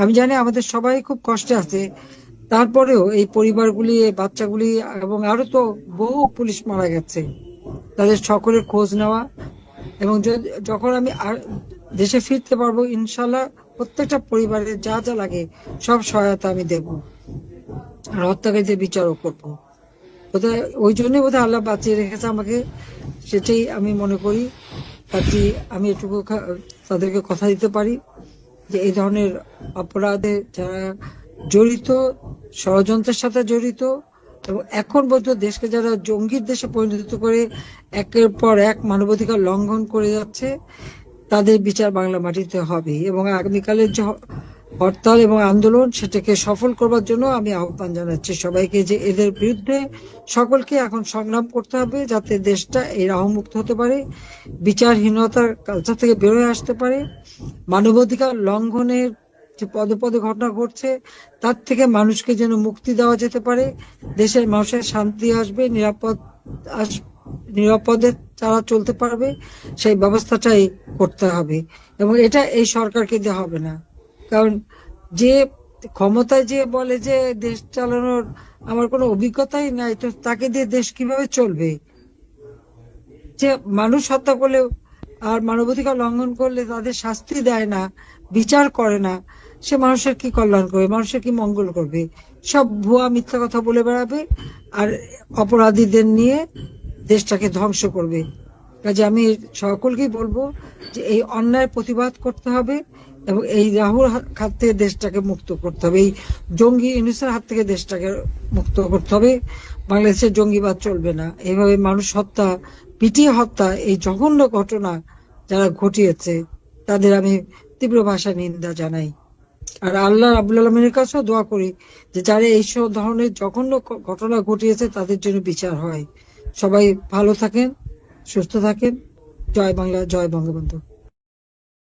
আমি জানি আমাদের সবাই খুব কষ্টে আছে, তারপরেও এই পরিবারগুলি, এই বাচ্চাগুলি, এবং আরো তো বহু পুলিশ মারা গেছে, তাদের সকলের খোঁজ নেওয়া। এবং যখন আমি দেশে ফিরতে পারবো ইনশাল্লাহ, প্রত্যেকটা পরিবারের যা যা লাগে সব সহায়তা আমি দেব, আর হত্যাকারীদের বিচারও করবো। বোধহয় ওই জন্যই বোধহয় আল্লাহ বাঁচিয়ে রেখেছে আমাকে, সেটাই আমি মনে করি। কাজে আমি এটুকু তাদেরকে কথা দিতে পারি যে এই ধরনের অপরাধে যারা জড়িত, ষড়যন্ত্রের সাথে জড়িত, এবং এখন পর্যন্ত দেশকে যারা জঙ্গির দেশে পরিণত করে একের পর এক মানবাধিকার লঙ্ঘন করে যাচ্ছে, তাদের বিচার বাংলা মাটিতে হবে। এবং আগামীকালের যে হরতাল এবং আন্দোলন, সেটাকে সফল করবার জন্য আমি আহ্বান জানাচ্ছি সবাইকে যে এদের বিরুদ্ধে সকলকে এখন সংগ্রাম করতে হবে, যাতে দেশটা এই রাহমুক্ত হতে পারে, বিচারহীনতার কালচার থেকে বেরোয় আসতে পারে, মানবাধিকার লঙ্ঘনের যে পদে পদে ঘটনা ঘটছে তার থেকে মানুষকে যেন মুক্তি দেওয়া যেতে পারে, দেশের মানুষের শান্তি আসবে, নিরাপদে তারা চলতে পারবে, সেই ব্যবস্থাটাই করতে হবে। এবং এটা এই সরকারকে দিয়ে হবে না, কারণ যে ক্ষমতায় যে বলে যে দেশ চালানোর আমার কোনো অভিজ্ঞতাই নাই, তো তাকে দিয়ে দেশ কিভাবে চলবে? যে মানুষ হত্যা করলে আর মানবাধিকার লঙ্ঘন করলে তাদের শাস্তি দেয় না, বিচার করে না, সে মানুষের কি কল্যাণ করবে, মানুষের কি মঙ্গল করবে? সব ভুয়া মিথ্যা কথা বলে বেড়াবে আর অপরাধীদের নিয়ে দেশটাকে ধ্বংস করবে। কাজে আমি সকলকেই বলবো যে এই অন্যায় প্রতিবাদ করতে হবে, এবং এই রাহুর হাত থেকে দেশটাকে মুক্ত করতে হবে, এই জঙ্গি ইউনূসের হাত থেকে দেশটাকে মুক্ত করতে হবে। বাংলাদেশের জঙ্গিবাদ চলবে না, এইভাবে মানুষ হত্যা, পিটিয়ে হত্যা, এই জঘন্য ঘটনা যারা ঘটিয়েছে তাদের আমি তীব্র ভাষায় নিন্দা জানাই। আর আল্লাহ রাব্বুল আলামিনের কাছেও দোয়া করি যে যারা এইসব ধরনের জঘন্য ঘটনা ঘটিয়েছে তাদের জন্য বিচার হয়। সবাই ভালো থাকেন, সুস্থ থাকেন। জয় বাংলা, জয় বঙ্গবন্ধু।